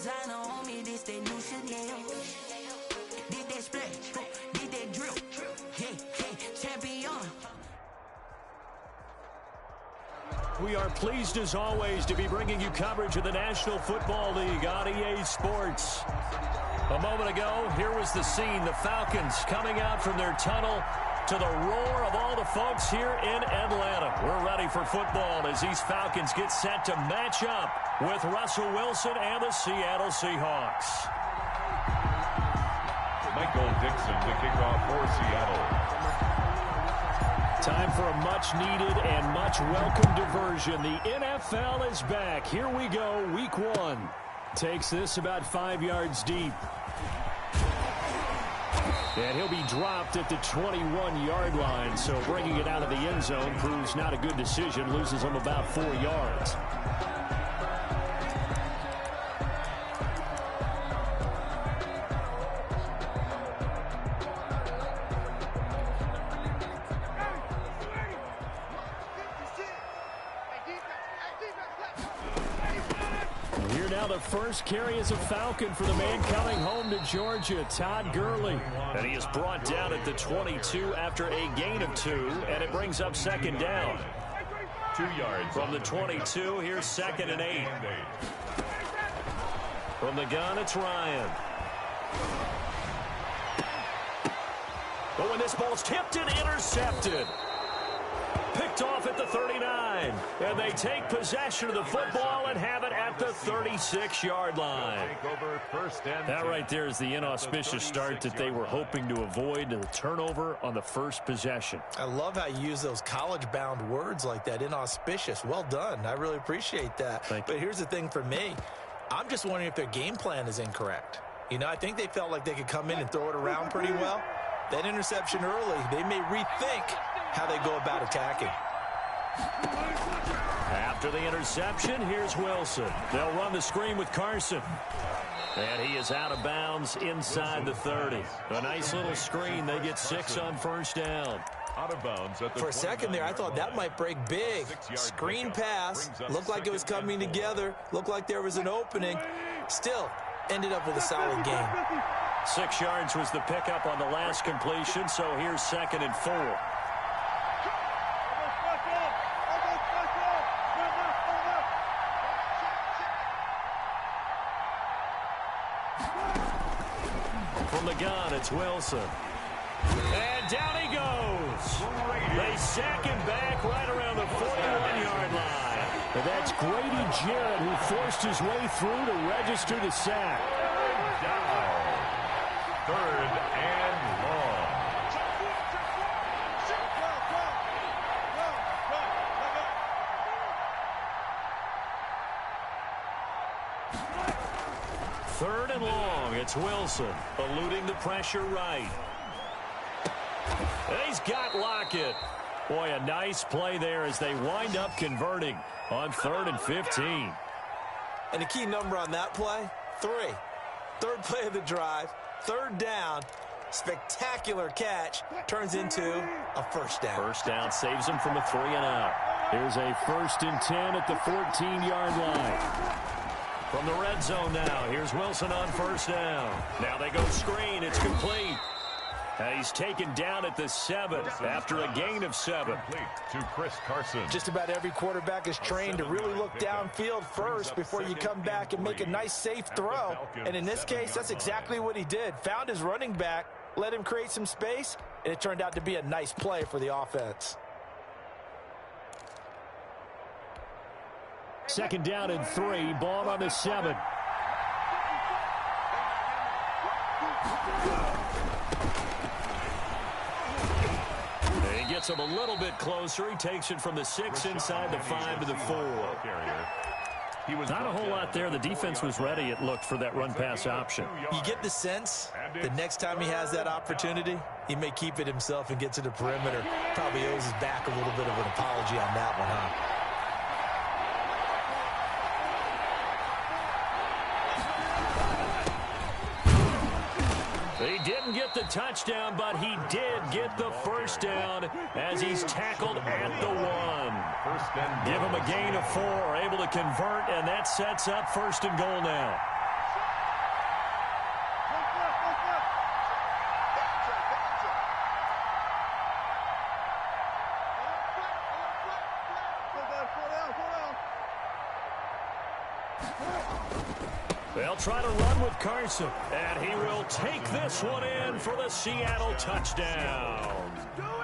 designer on me, this that new Chanel. Did that splash, did that drip. Yeah, champion. We are pleased as always to be bringing you coverage of the National Football League on EA Sports. A moment ago, here was the scene. The Falcons coming out from their tunnel to the roar of all the folks here in Atlanta. We're ready for football as these Falcons get set to match up with Russell Wilson and the Seattle Seahawks. Michael Dixon to kick off for Seattle. Time for a much-needed and much-welcome diversion. The NFL is back. Here we go, Week 1. Takes this about 5 yards deep. And he'll be dropped at the 21-yard line, so bringing it out of the end zone proves not a good decision. Loses him about 4 yards. The first carry is a Falcon for the man coming home to Georgia, Todd Gurley. And he is brought down at the 22 after a gain of 2, and it brings up second down. 2 yards from the 22. Here's 2nd and 8. From the gun, it's Ryan. But when this ball's tipped and intercepted. Picked off at the 39. And they take possession of the football and have it at the 36-yard line. That right there is the inauspicious start that they were hoping to avoid, the turnover on the first possession. I love how you use those college-bound words like that, inauspicious. Well done. I really appreciate that. But here's the thing for me. I'm just wondering if their game plan is incorrect. You know, I think they felt like they could come in and throw it around pretty well. That interception early, they may rethink how they go about attacking. After the interception, here's Wilson. They'll run the screen with Carson. And he is out of bounds inside the 30. A nice little screen. They get 6 on first down. Out of bounds at the For a second there, I thought that might break big. Screen pass. Looked like it was coming together. Looked like there was an opening. Still, ended up with a solid game. 6 yards was the pickup on the last completion, so here's 2nd and 4. From the gun, it's Wilson. And down he goes. They sack him back right around the 41-yard line. And that's Grady Jarrett who forced his way through to register the sack. Down. 3rd and long. Third and long. It's Wilson eluding the pressure right. And he's got Lockett. Boy, a nice play there as they wind up converting on 3rd and 15. And the key number on that play, 3. Third play of the drive, 3rd down, spectacular catch, turns into a first down. First down saves them from a 3 and out. Here's a 1st and 10 at the 14-yard line. From the red zone now, here's Wilson on first down. Now they go screen, it's complete. He's taken down at the 7 after a gain of 7. To Chris Carson. Just about every quarterback is trained to really look downfield first before you come back and make a nice safe throw. And in this case, that's exactly what he did. Found his running back, let him create some space, and it turned out to be a nice play for the offense. 2nd down and 3, ball on the 7. He gets him a little bit closer. He takes it from the 6 inside the 5 to the 4. Not a whole lot there. The defense was ready, it looked, for that run-pass option. You get the sense the next time he has that opportunity, he may keep it himself and get to the perimeter. Probably owes his back a little bit of an apology on that one, huh? He didn't get the touchdown, but he did get the first down as he's tackled at the 1. Give him a gain of 4, able to convert, and that sets up 1st and goal now. They'll try to run with Carson, and he will take this one in for the Seattle touchdown.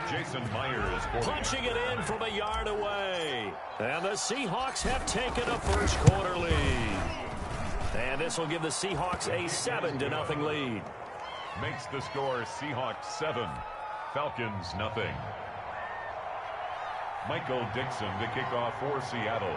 Jason Myers punching it in from a yard away. And the Seahawks have taken a first-quarter lead. And this will give the Seahawks a 7-0 lead. Makes the score Seahawks 7, Falcons nothing. Michael Dixon to kick off for Seattle.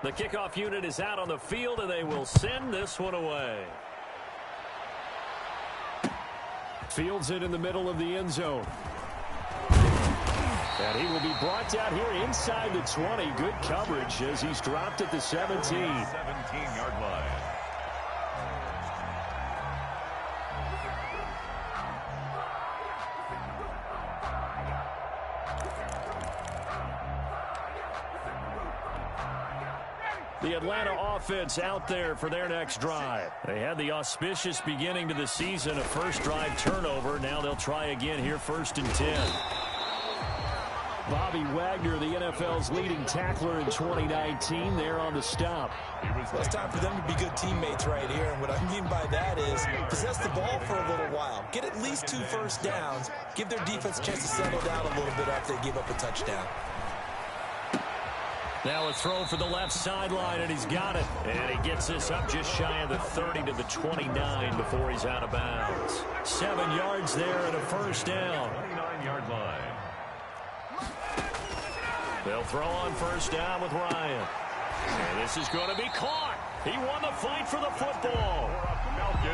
The kickoff unit is out on the field, and they will send this one away. Fields it in the middle of the end zone. And he will be brought down here inside the 20. Good coverage as he's dropped at the 17. 17-yard line. The Atlanta offense out there for their next drive. They had the auspicious beginning to the season, a first drive turnover. Now they'll try again here, 1st and 10. Bobby Wagner, the NFL's leading tackler in 2019, there on the stop. Well, it's time for them to be good teammates right here, and what I mean by that is possess the ball for a little while. Get at least 2 first downs. Give their defense a chance to settle down a little bit after they give up a touchdown. Now a throw for the left sideline, and he's got it. And he gets this up just shy of the 30 to the 29 before he's out of bounds. 7 yards there and a first down. 29-yard line. They'll throw on first down with Ryan. And this is going to be caught. He won the fight for the football.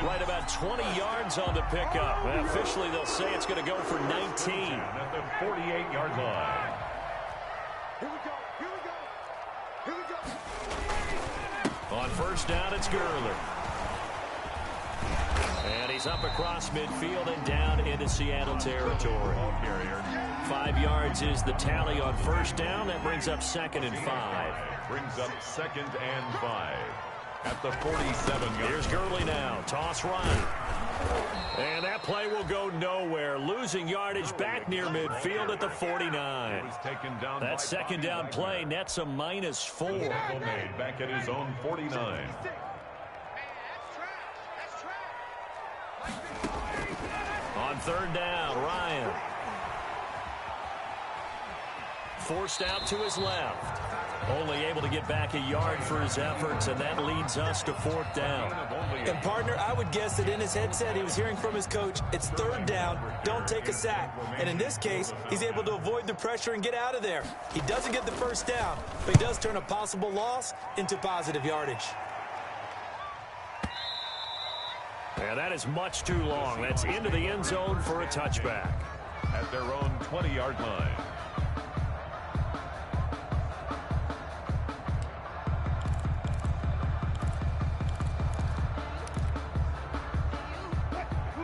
Right about 20 yards on the pickup. And officially, they'll say it's going to go for 19. At the 48-yard line. On first down, it's Gurley. And he's up across midfield and down into Seattle territory. 5 yards is the tally on first down. That brings up 2nd and 5. Brings up 2nd and 5. At the 47-yard. Here's Gurley now. Toss right. And that play will go nowhere. Losing yardage back near midfield at the 49. That second down play nets a -4. Back at his own 49. On third down, Ryan. Forced out to his left. Only able to get back a yard for his efforts, and that leads us to 4th down. And, partner, I would guess that in his headset he was hearing from his coach, it's 3rd down, don't take a sack. And in this case, he's able to avoid the pressure and get out of there. He doesn't get the first down, but he does turn a possible loss into positive yardage. And that is much too long. That's into the end zone for a touchback. At their own 20-yard line.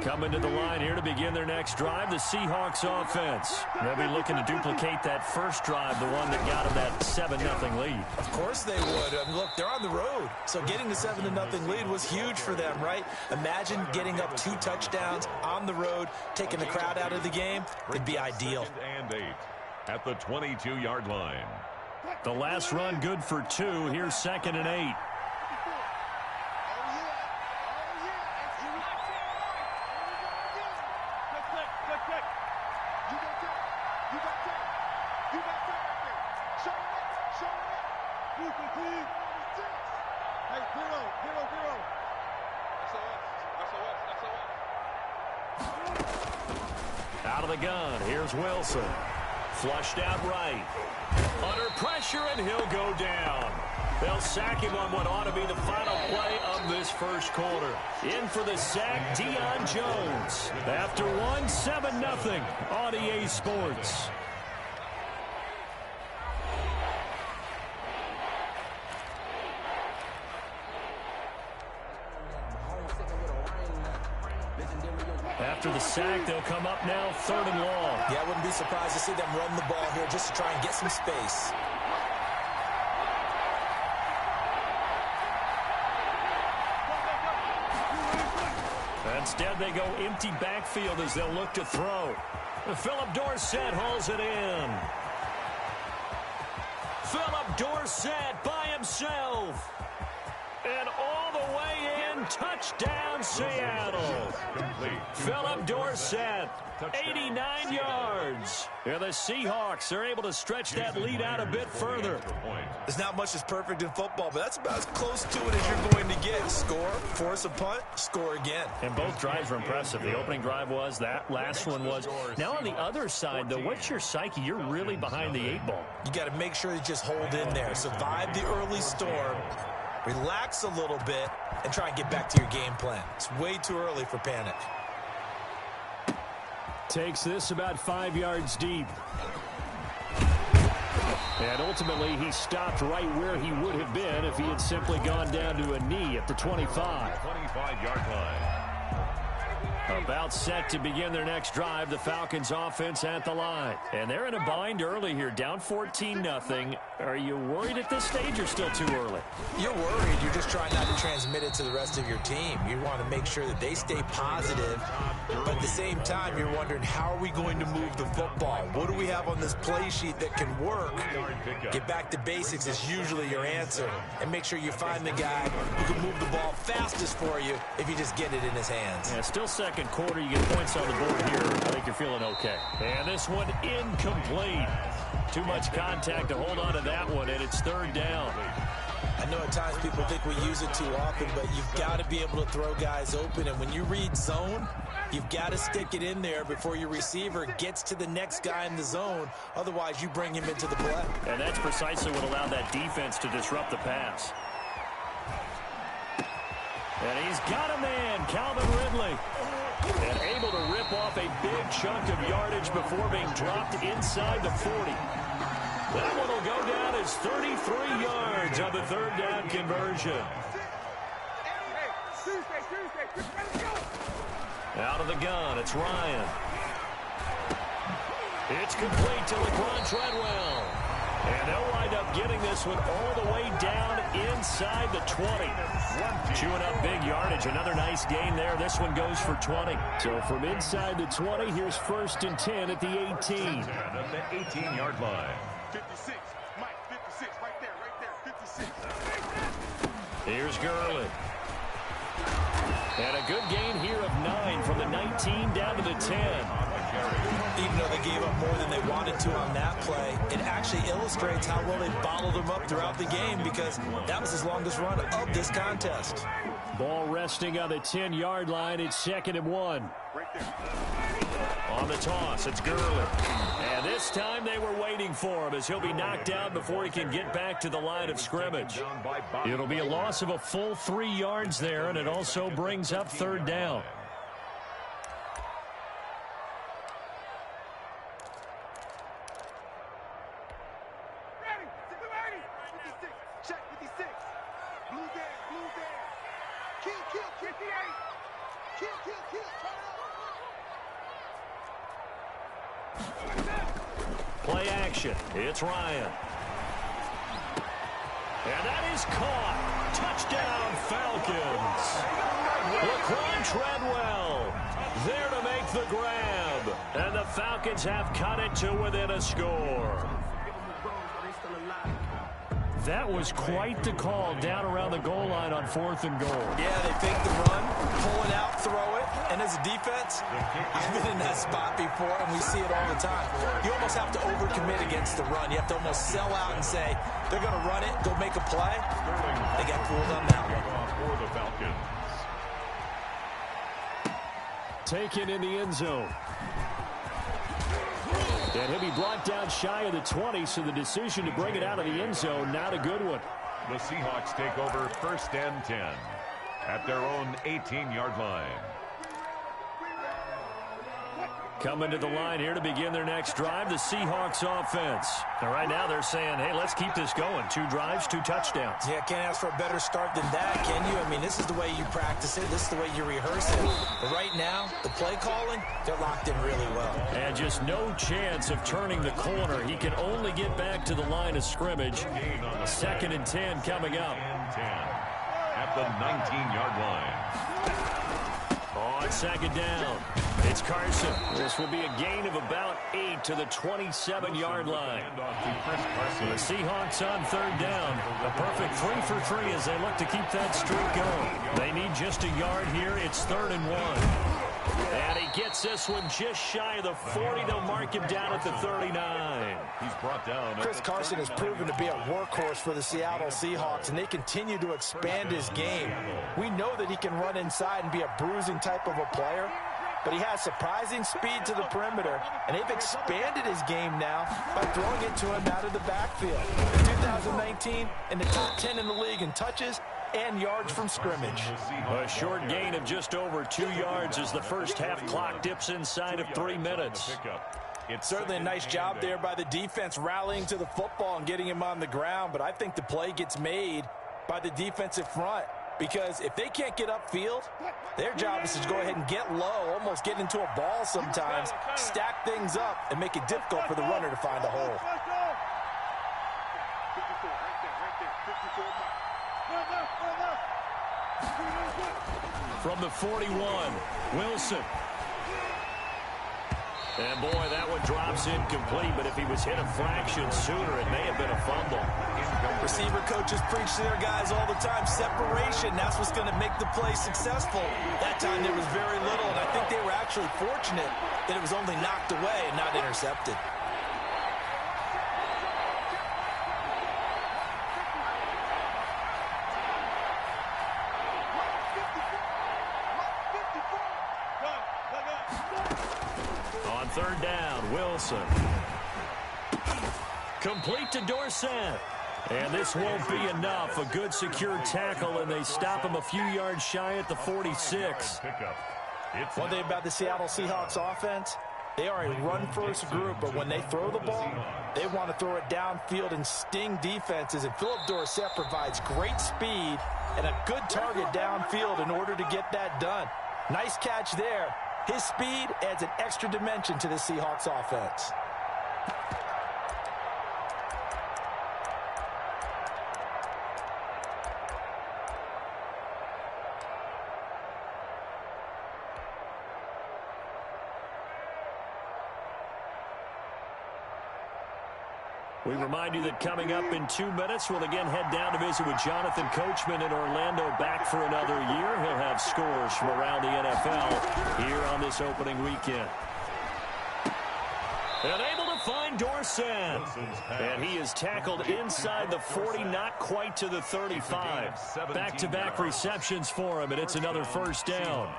Coming to the line here to begin their next drive, the Seahawks offense. They'll be looking to duplicate that first drive, the one that got them that 7-0 lead. Of course they would. I mean, look, they're on the road. So getting the 7-0 lead was huge for them, right? Imagine getting up 2 touchdowns on the road, taking the crowd out of the game. It'd be ideal. 2nd and 8 at the 22-yard line. The last run good for 2. Here's 2nd and 8. Out of the gun, here's Wilson. Flushed out right. Under pressure, and he'll go down. They'll sack him on what ought to be the final play of this first quarter. In for the sack, Deion Jones. After 7-0 on EA Sports. After the sack, they'll come up now 3rd and long. Yeah, I wouldn't be surprised to see them run the ball here just to try and get some space. Instead, they go empty backfield as they'll look to throw. Philip Dorsett hauls it in. Philip Dorsett by himself. And all the way in, touchdown Seattle. Philip Dorsett, 89 yards. And the Seahawks are able to stretch that lead out a bit further. There's not much that's perfect in football, but that's about as close to it as you're going to get. Score, force a punt, score again. And both drives were impressive. The opening drive was, that last one was. Now on the other side, though, what's your psyche? You're really behind the 8 ball. You got to make sure you just hold in there. Survive the early storm. Relax a little bit and try and get back to your game plan. It's way too early for panic. Takes this about 5 yards deep. And ultimately, he stopped right where he would have been if he had simply gone down to a knee at the 25. 25-yard line. About set to begin their next drive, the Falcons offense at the line. And they're in a bind early here, down 14-0. Are you worried at this stage or still too early? You're worried. You're just trying not to transmit it to the rest of your team. You want to make sure that they stay positive. But at the same time, you're wondering, how are we going to move the football? What do we have on this play sheet that can work? Get back to basics is usually your answer. And make sure you find the guy who can move the ball fastest for you if you just get it in his hands. Yeah, still second quarter. You get points on the board here. I think you're feeling okay. And this one incomplete. Too much contact to hold on to that one, and it's 3rd down. I know at times people think we use it too often, but you've got to be able to throw guys open. And when you read zone, you've got to stick it in there before your receiver gets to the next guy in the zone. Otherwise, you bring him into the play. And that's precisely what allowed that defense to disrupt the pass. And he's got a man, Calvin Ridley. And able to rip off a big chunk of yardage before being dropped inside the 40. That one will go down as 33 yards on the 3rd down conversion. Out of the gun, it's Ryan. It's complete to Laquan Treadwell. And they'll wind up getting this one all the way down inside the 20. Chewing up big yardage. Another nice gain there. This one goes for 20. So from inside the 20, here's 1st and 10 at the 18. At the 18-yard line. 56. Mike, 56. Right there. 56. Here's Gurley. And a good gain here of 9 from the 19 down to the 10. Even though they gave up more than they wanted to on that play, it actually illustrates how well they bottled them up throughout the game, because that was his longest run of this contest. Ball resting on the 10-yard line. It's 2nd and 1. On the toss, it's Gurley. And this time they were waiting for him as he'll be knocked down before he can get back to the line of scrimmage. It'll be a loss of a full 3 yards there, and it also brings up 3rd down. Play action. It's Ryan. And that is caught. Touchdown, Falcons. Laquan Treadwell there to make the grab. And the Falcons have cut it to within a score. That was quite the call down around the goal line on 4th and goal. Yeah, they fake the run, pull it out, throw it, and as a defense, I've been in that spot before, and we see it all the time. You almost have to overcommit against the run. You have to almost sell out and say, they're going to run it, go make a play. They got fooled on that one. For the Falcons. Taken in the end zone. And he'll be brought down shy of the 20, so the decision to bring it out of the end zone, not a good one. The Seahawks take over 1st and 10 at their own 18-yard line. Coming to the line here to begin their next drive, the Seahawks offense. And right now they're saying, hey, let's keep this going. 2 drives, 2 touchdowns. Yeah, can't ask for a better start than that, can you? I mean, this is the way you practice it. This is the way you rehearse it. But right now, the play calling, they're locked in really well. And just no chance of turning the corner. He can only get back to the line of scrimmage. 2nd and 10 coming up. 10 at the 19-yard line. On 2nd down, it's Carson. This will be a gain of about 8 to the 27-yard line. The Seahawks on 3rd down. A perfect 3 for 3 as they look to keep that streak going. They need just a yard here. It's 3rd and 1. And he gets this one just shy of the 40. They'll mark him down at the 39. He's brought down. Chris Carson has proven to be a workhorse for the Seattle Seahawks, and they continue to expand his game. We know that he can run inside and be a bruising type of a player, but he has surprising speed to the perimeter, and they've expanded his game now by throwing it to him out of the backfield. In 2019, in the top 10 in the league in touches and yards from scrimmage. A short gain of just over 2 yards as the first half clock dips inside of 3 minutes. It's certainly a nice job there by the defense rallying to the football and getting him on the ground, but I think the play gets made by the defensive front, because if they can't get upfield, their job is to go ahead and get low, almost get into a ball sometimes, stack things up, and make it difficult for the runner to find a hole. From the 41, Wilson. And boy, that one drops incomplete, but if he was hit a fraction sooner, it may have been a fumble. Receiver coaches preach to their guys all the time. Separation, that's what's going to make the play successful. That time there was very little, and I think they were actually fortunate that it was only knocked away and not intercepted. On 3rd down, Wilson. Complete to Dorsett. And this won't be enough. A good secure tackle, and they stop him a few yards shy at the 46. One thing about the Seattle Seahawks offense, they are a run-first group, but when they throw the ball, they want to throw it downfield and sting defenses. And Philip Dorsett provides great speed and a good target downfield in order to get that done. Nice catch there. His speed adds an extra dimension to the Seahawks offense. We remind you that coming up in 2 minutes, we'll again head down to visit with Jonathan Coachman in Orlando, back for another year. He'll have scores from around the NFL here on this opening weekend. And able to find Dorsett. And he is tackled inside the 40, not quite to the 35. Back-to-back receptions for him, and it's another first down.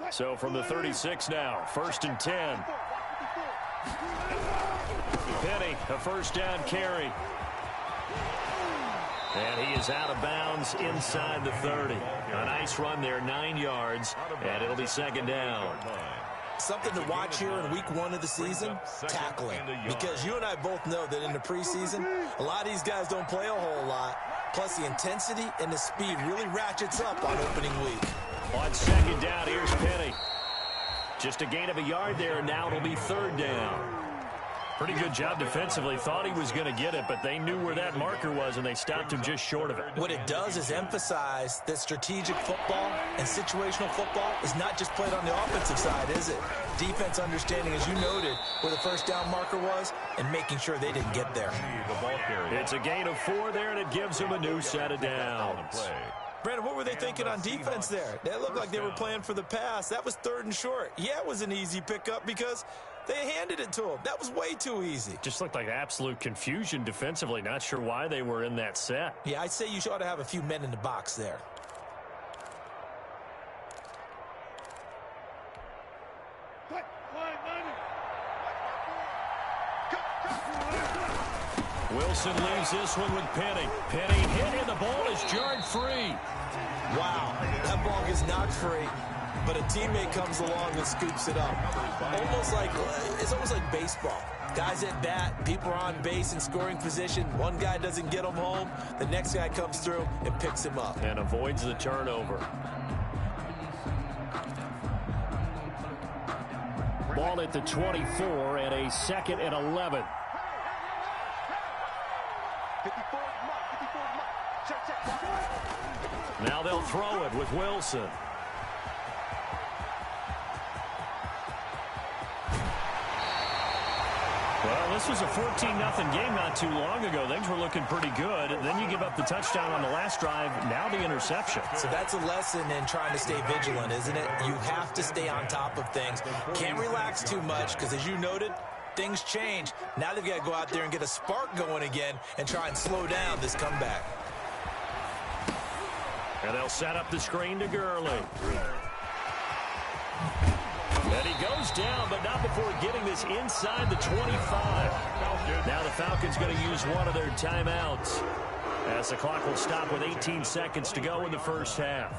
So from the 36 now, 1st and 10. Penny, a first down carry. And he is out of bounds inside the 30. A nice run there, 9 yards, and it'll be 2nd down. Something to watch here in week 1 of the season, tackling. Because you and I both know that in the preseason, a lot of these guys don't play a whole lot. Plus the intensity and the speed really ratchets up on opening week. On 2nd down, here's Penny. Just a gain of a yard there, and now it'll be 3rd down. Pretty good job defensively. Thought he was going to get it, but they knew where that marker was, and they stopped him just short of it. What it does is emphasize that strategic football and situational football is not just played on the offensive side, is it? Defense understanding, as you noted, where the first down marker was and making sure they didn't get there. It's a gain of 4 there, and it gives him a new set of downs. Brandon, what were they thinking on defense there? They looked like they were playing for the pass. That was 3rd and short. Yeah, it was an easy pickup because they handed it to him. That was way too easy. Just looked like absolute confusion defensively. Not sure why they were in that set. Yeah, I'd say you ought to have a few men in the box there. Wilson leaves this one with Penny. Penny hit, and the ball is jarred free. Wow, that ball gets knocked free, but a teammate comes along and scoops it up. It's almost like baseball. Guys at bat, people are on base in scoring position. One guy doesn't get him home. The next guy comes through and picks him up. And avoids the turnover. Ball at the 24 and a 2nd and 11. 54 mark. Check. Now they'll throw it with Wilson. Well, this was a 14-0 game not too long ago. Things were looking pretty good. Then you give up the touchdown on the last drive. Now the interception. So that's a lesson in trying to stay vigilant, isn't it? You have to stay on top of things. Can't relax too much because, as you noted, things change. Now they've got to go out there and get a spark going again and try and slow down this comeback. And they'll set up the screen to Gurley. And he goes down, but not before getting this inside the 25. Now the Falcons going to use one of their timeouts, as the clock will stop with 18 seconds to go in the first half.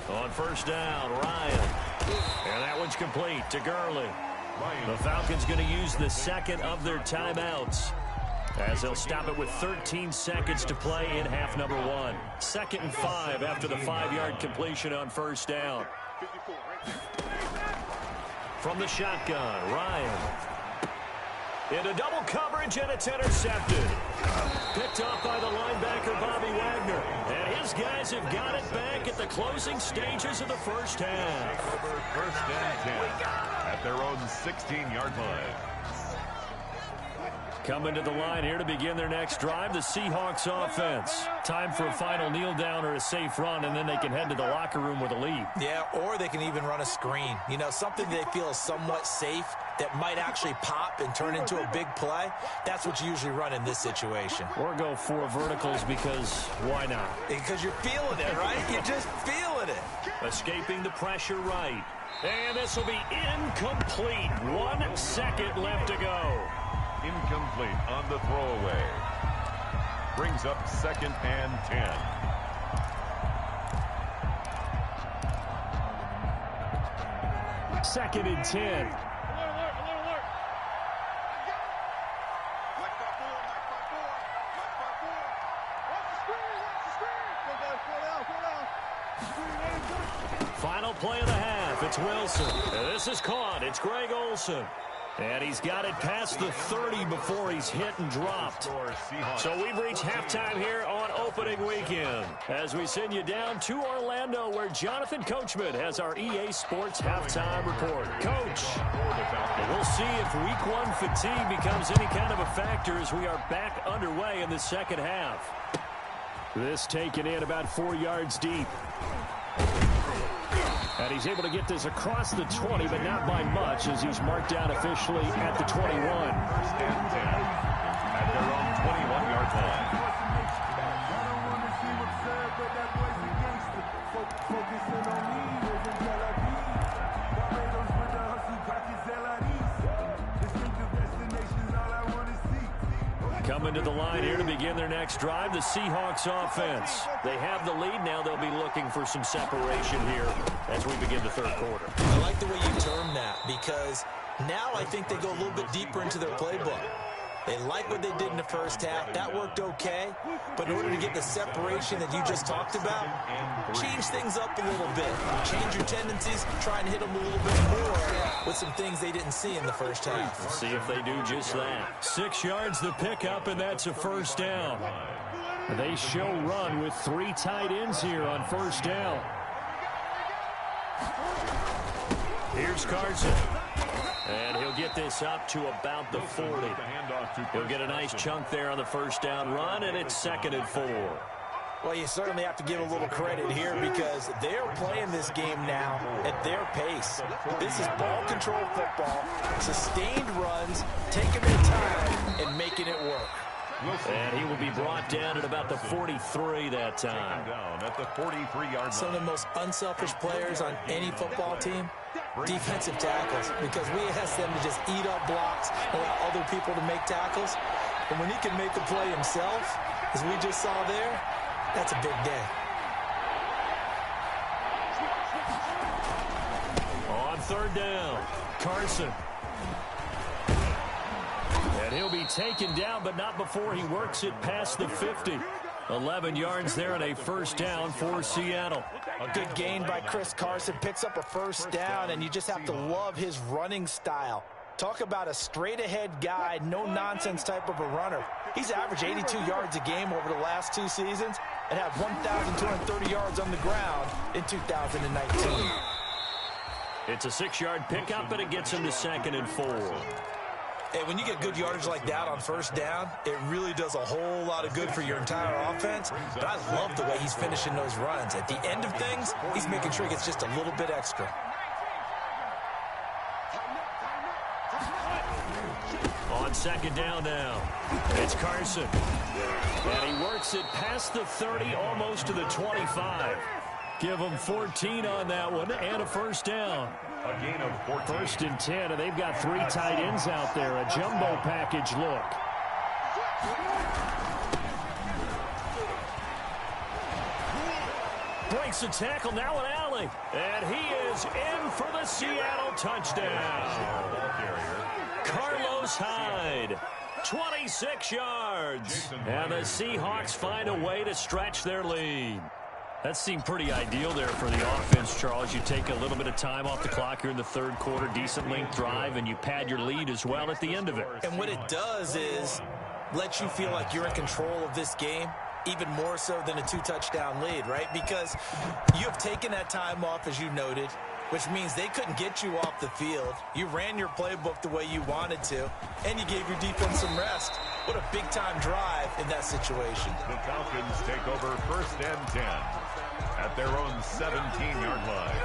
On first down, Ryan. And that one's complete to Gurley. The Falcons going to use the second of their timeouts, as they'll stop it with 13 seconds to play in half number 1. 2nd and 5 after the 5-yard completion on first down. From the shotgun, Ryan. Into double coverage, and it's intercepted. Picked off by the linebacker, Bobby Wagner. And his guys have got it back at the closing stages of the first half. First and 10 at their own 16-yard line. Coming to the line here to begin their next drive, the Seahawks offense. Time for a final kneel down or a safe run, and then they can head to the locker room with a lead. Yeah, or they can even run a screen. You know, something they feel is somewhat safe that might actually pop and turn into a big play. That's what you usually run in this situation. Or go 4 verticals, because why not? Because you're feeling it, right? You're just feeling it. Escaping the pressure right. And this will be incomplete. 1 second left to go. Incomplete on the throwaway. Brings up 2nd and 10. Second and 10. Final play of the half. It's Wilson. And this is caught. It's Greg Olsen. And he's got it past the 30 before he's hit and dropped. So we've reached halftime here on opening weekend, as we send you down to Orlando, where Jonathan Coachman has our EA Sports halftime report. Coach, we'll see if week 1 fatigue becomes any kind of a factor as we are back underway in the second half. This taken in about 4 yards deep. And he's able to get this across the 20, but not by much, as he's marked down officially at the 21. First and 10 at their own 21-yard line. Coming to the line here to begin their next drive, the Seahawks offense. They have the lead. Now they'll be looking for some separation here as we begin the third quarter. I like the way you term that, because now I think they go a little bit deeper into their playbook. They like what they did in the first half. That worked okay. But in order to get the separation that you just talked about, change things up a little bit. Change your tendencies, try and hit them a little bit more with some things they didn't see in the first half. Let's see if they do just that. 6 yards the pickup, and that's a first down. They show run with 3 tight ends here on first down. Here's Carson. And he'll get this up to about the 40. He'll get a nice chunk there on the first down run, and it's 2nd and 4. Well, you certainly have to give a little credit here, because they're playing this game now at their pace. This is ball control football, sustained runs, taking their time, and making it work. And he will be brought down at about the 43 that time. Down at the 43-yard line. Some of the most unselfish players on any football team, defensive tackles, because we ask them to just eat up blocks, allow other people to make tackles. And when he can make a play himself, as we just saw there, that's a big day. On third down, Carson. And he'll be taken down, but not before he works it past the 50. 11 yards there and a first down for Seattle. A good gain by Chris Carson, picks up a first down, and you just have to love his running style. Talk about a straight-ahead guy, no-nonsense type of a runner. He's averaged 82 yards a game over the last 2 seasons and had 1,230 yards on the ground in 2019. It's a 6-yard pickup, and it gets him to 2nd and 4. Hey, when you get good yardage like that on first down, it really does a whole lot of good for your entire offense. But I love the way he's finishing those runs. At the end of things, he's making sure he gets just a little bit extra. On 2nd down now, it's Carson. And he works it past the 30, almost to the 25. Give them 14 on that one and a first down. A gain of 14. 1st and 10, and they've got 3 tight ends out there. A jumbo package look. Breaks the tackle, now an alley. And he is in for the Seattle touchdown. Carlos Hyde, 26 yards. And the Seahawks find a way to stretch their lead. That seemed pretty ideal there for the offense, Charles. You take a little bit of time off the clock here in the 3rd quarter, decent length drive, and you pad your lead as well at the end of it. And what it does is let you feel like you're in control of this game, even more so than a 2-touchdown lead, right? Because you have taken that time off, as you noted, which means they couldn't get you off the field. You ran your playbook the way you wanted to, and you gave your defense some rest. What a big-time drive in that situation. The Falcons take over 1st and 10 at their own 17-yard line.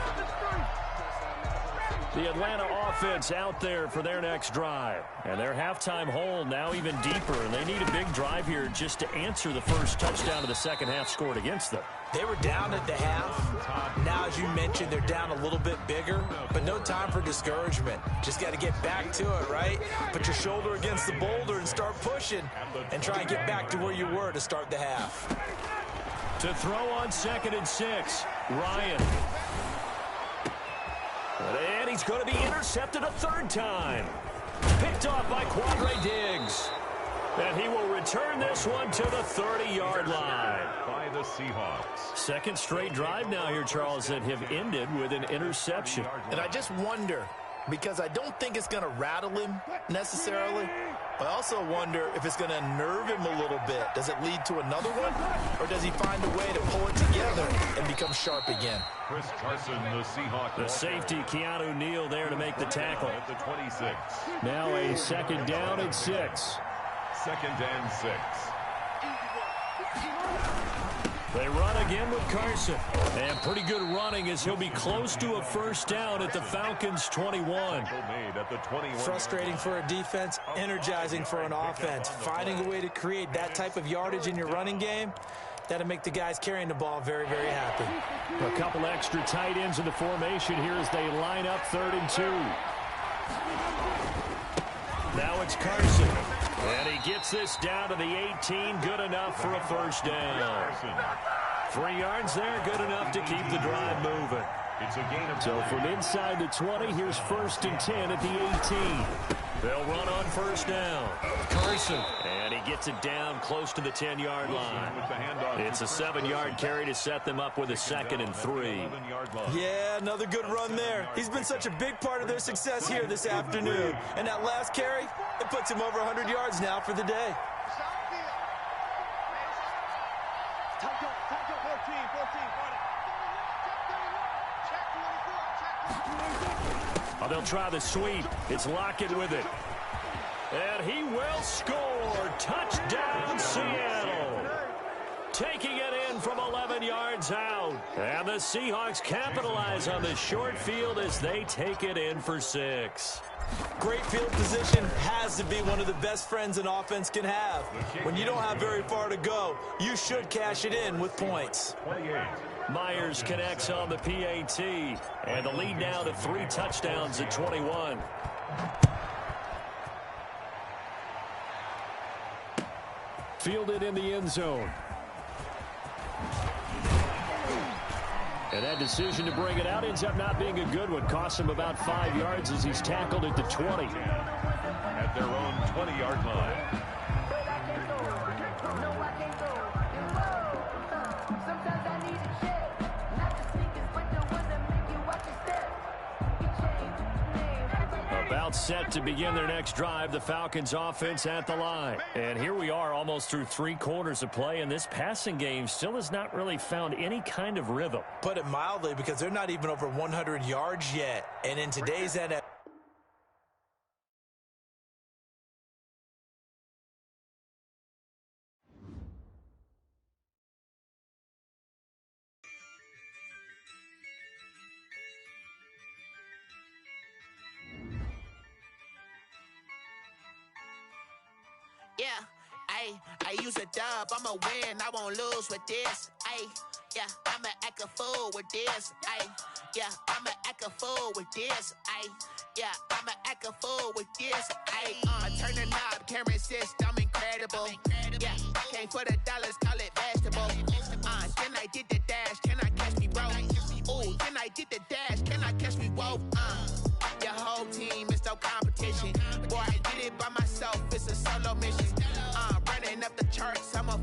The Atlanta offense out there for their next drive. And their halftime hole now even deeper, and they need a big drive here just to answer the first touchdown of the second half scored against them. They were down at the half. Now, as you mentioned, they're down a little bit bigger, but no time for discouragement. Just got to get back to it, right? Put your shoulder against the boulder and start pushing and try and get back to where you were to start the half. To throw on 2nd and 6, Ryan. And he's going to be intercepted a 3rd time. Picked off by Quandre Diggs. And he will return this one to the 30-yard line. By the Seahawks. 2nd straight drive now here, Charles, that have ended with an interception. And I just wonder, because I don't think it's going to rattle him necessarily. I also wonder if it's going to unnerve him a little bit. Does it lead to another one? Or does he find a way to pull it together and become sharp again? Chris Carson, the Seahawks. The safety, Keanu Neal, there to make the tackle. At the 26. Now a 2nd down and 6. 2nd and 6. They run again with Carson. And pretty good running as he'll be close to a first down at the Falcons' 21. Made at the 21. Frustrating for a defense, energizing for an offense. Finding a way to create that type of yardage in your running game, that'll make the guys carrying the ball very, very happy. A couple extra tight ends in the formation here as they line up 3rd and 2. Now it's Carson. And he gets this down to the 18, good enough for a first down. 3 yards there, good enough to keep the drive moving. It's a gain of so from inside the 20, here's 1st and 10 at the 18. They'll run on first down. Carson, and he gets it down close to the 10-yard line. It's a 7-yard carry to set them up with a 2nd and 3. Yeah, another good run there. He's been such a big part of their success here this afternoon. And that last carry, it puts him over 100 yards now for the day. Oh, they'll try the sweep. It's Lockett with it. And he will score. Touchdown, Seattle. Taking it in from 11 yards out. And the Seahawks capitalize on the short field as they take it in for 6. Great field position has to be one of the best friends an offense can have. When you don't have very far to go, you should cash it in with points. 28. Myers connects on the PAT, and the lead now to 3 touchdowns at 21. Fielded in the end zone. And that decision to bring it out ends up not being a good one. Costs him about 5 yards as he's tackled at the 20. At their own 20-yard line. About set to begin their next drive, the Falcons offense at the line. And here we are almost through 3 quarters of play, and this passing game still has not really found any kind of rhythm. Put it mildly, because they're not even over 100 yards yet. And in today's NFL, yeah, I use a dub, I'ma win, I won't lose with this, yeah, I'ma act a fool with this, yeah, I'ma act a fool with this, yeah, I'ma act a fool with this, I turn the knob, can't resist, I'm incredible, yeah, came for the dollars, call it vegetable, then I did the dash, can I catch me, bro, ooh, then I did the dash, can I catch me, whoa, your whole team is no competition. Boy, I did it by myself. It's a solo mission. Running up the charts, I'm a